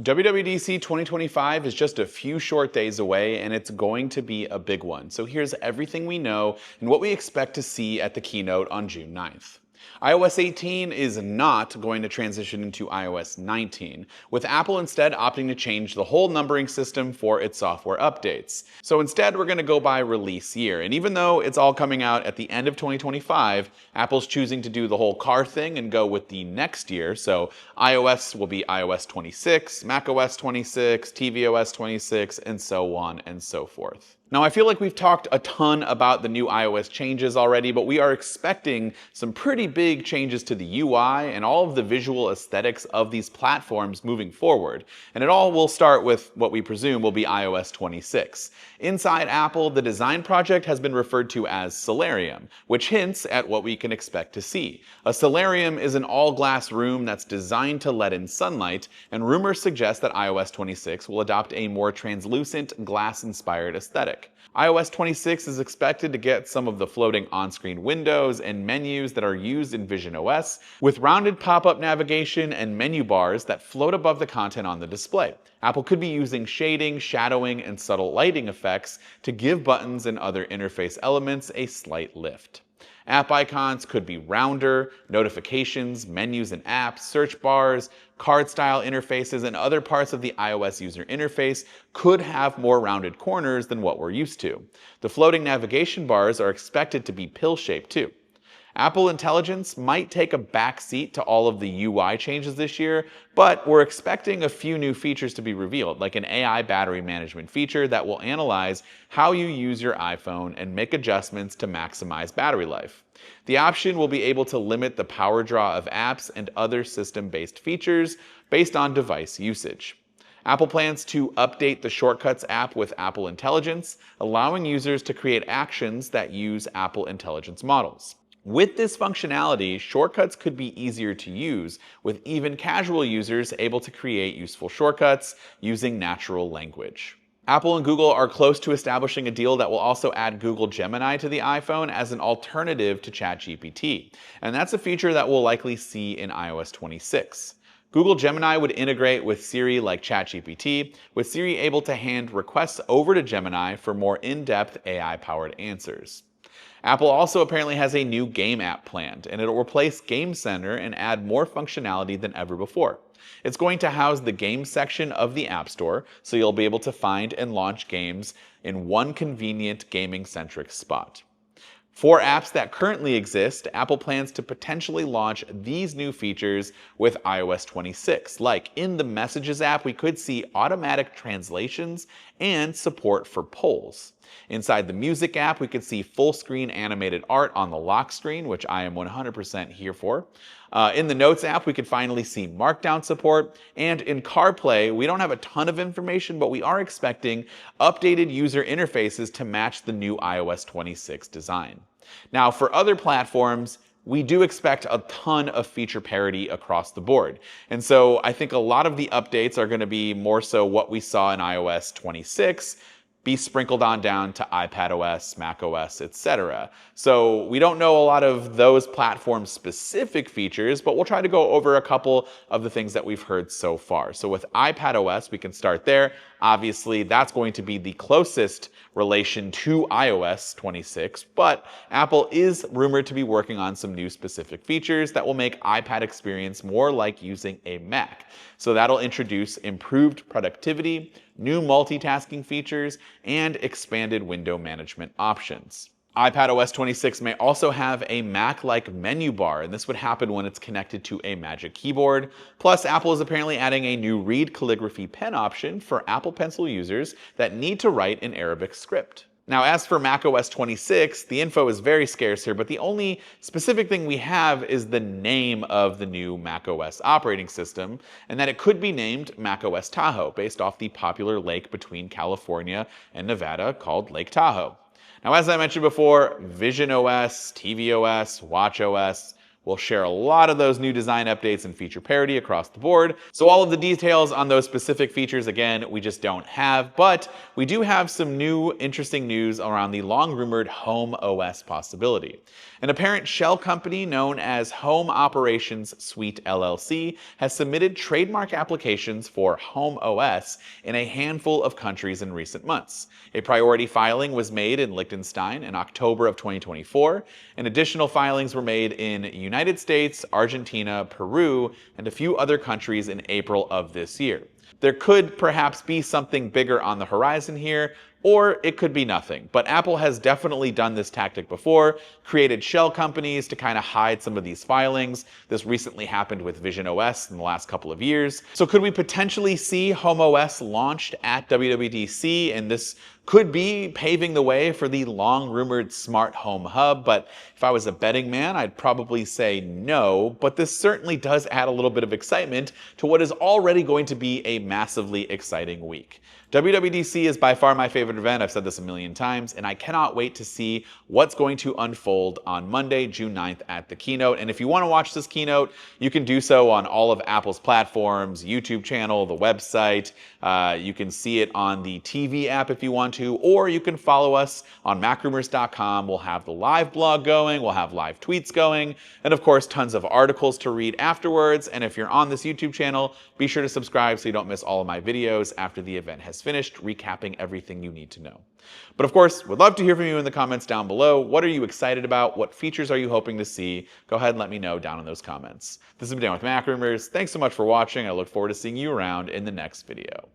WWDC 2025 is just a few short days away, and it's going to be a big one. So here's everything we know and what we expect to see at the keynote on June 9th. iOS 18 is not going to transition into iOS 19, with Apple instead opting to change the whole numbering system for its software updates. So instead, we're going to go by release year. And even though it's all coming out at the end of 2025, Apple's choosing to do the whole car thing and go with the next year. So iOS will be iOS 26, macOS 26, tvOS 26, and so on and so forth. Now, I feel like we've talked a ton about the new iOS changes already, but we are expecting some pretty big changes to the UI and all of the visual aesthetics of these platforms moving forward. And it all will start with what we presume will be iOS 26. Inside Apple, the design project has been referred to as Solarium, which hints at what we can expect to see. A solarium is an all-glass room that's designed to let in sunlight, and rumors suggest that iOS 26 will adopt a more translucent, glass-inspired aesthetic. iOS 26 is expected to get some of the floating on-screen windows and menus that are used in visionOS, with rounded pop-up navigation and menu bars that float above the content on the display. Apple could be using shading, shadowing, and subtle lighting effects to give buttons and other interface elements a slight lift. App icons could be rounder, notifications, menus and apps, search bars, card-style interfaces, and other parts of the iOS user interface could have more rounded corners than what we're used to. The floating navigation bars are expected to be pill-shaped too. Apple Intelligence might take a backseat to all of the UI changes this year, but we're expecting a few new features to be revealed, like an AI battery management feature that will analyze how you use your iPhone and make adjustments to maximize battery life. The option will be able to limit the power draw of apps and other system-based features based on device usage. Apple plans to update the Shortcuts app with Apple Intelligence, allowing users to create actions that use Apple Intelligence models. With this functionality, shortcuts could be easier to use, with even casual users able to create useful shortcuts using natural language. Apple and Google are close to establishing a deal that will also add Google Gemini to the iPhone as an alternative to ChatGPT, and that's a feature that we'll likely see in iOS 26. Google Gemini would integrate with Siri like ChatGPT, with Siri able to hand requests over to Gemini for more in-depth AI-powered answers. Apple also apparently has a new game app planned, and it'll replace Game Center and add more functionality than ever before. It's going to house the games section of the App Store, so you'll be able to find and launch games in one convenient gaming-centric spot. For apps that currently exist, Apple plans to potentially launch these new features with iOS 26. Like in the Messages app, we could see automatic translations and support for polls. Inside the Music app, we could see full-screen animated art on the lock screen, which I am 100% here for. In the Notes app, we could finally see Markdown support. And in CarPlay, we don't have a ton of information, but we are expecting updated user interfaces to match the new iOS 26 design. Now, for other platforms, we do expect a ton of feature parity across the board. And so I think a lot of the updates are going to be more so what we saw in iOS 26, be sprinkled on down to iPadOS, macOS, etc. So we don't know a lot of those platform-specific features, but we'll try to go over a couple of the things that we've heard so far. So with iPadOS, we can start there. Obviously, that's going to be the closest relation to iOS 26, but Apple is rumored to be working on some new specific features that will make iPad experience more like using a Mac. So that'll introduce improved productivity, new multitasking features, and expanded window management options. iPadOS 26 may also have a Mac-like menu bar, and this would happen when it's connected to a Magic Keyboard. Plus, Apple is apparently adding a new Read Calligraphy pen option for Apple Pencil users that need to write in Arabic script. Now, as for macOS 26, the info is very scarce here, but the only specific thing we have is the name of the new macOS operating system, and that it could be named macOS Tahoe, based off the popular lake between California and Nevada called Lake Tahoe. Now, as I mentioned before, visionOS, tvOS, watchOS, We'll share a lot of those new design updates and feature parity across the board. So all of the details on those specific features, again, we just don't have, but we do have some new interesting news around the long-rumored Home OS possibility. An apparent shell company known as Home Operations Suite LLC has submitted trademark applications for Home OS in a handful of countries in recent months. A priority filing was made in Liechtenstein in October of 2024, and additional filings were made in United States, Argentina, Peru, and a few other countries in April of this year. There could perhaps be something bigger on the horizon here, or it could be nothing. But Apple has definitely done this tactic before, created shell companies to kind of hide some of these filings. This recently happened with visionOS in the last couple of years. So could we potentially see Home OS launched at WWDC, and this could be paving the way for the long-rumored smart home hub? But if I was a betting man, I'd probably say no, but this certainly does add a little bit of excitement to what is already going to be a massively exciting week. WWDC is by far my favorite event. I've said this a million times, and I cannot wait to see what's going to unfold on Monday, June 9th at the keynote. And if you want to watch this keynote, you can do so on all of Apple's platforms, YouTube channel, the website. You can see it on the TV app if you want to, or you can follow us on MacRumors.com. We'll have the live blog going, we'll have live tweets going, and of course, tons of articles to read afterwards. And if you're on this YouTube channel, be sure to subscribe so you don't miss all of my videos after the event has finished, recapping everything you need to know. But of course, would love to hear from you in the comments down below. What are you excited about? What features are you hoping to see? Go ahead and let me know down in those comments. This has been Dan with MacRumors. Thanks so much for watching. I look forward to seeing you around in the next video.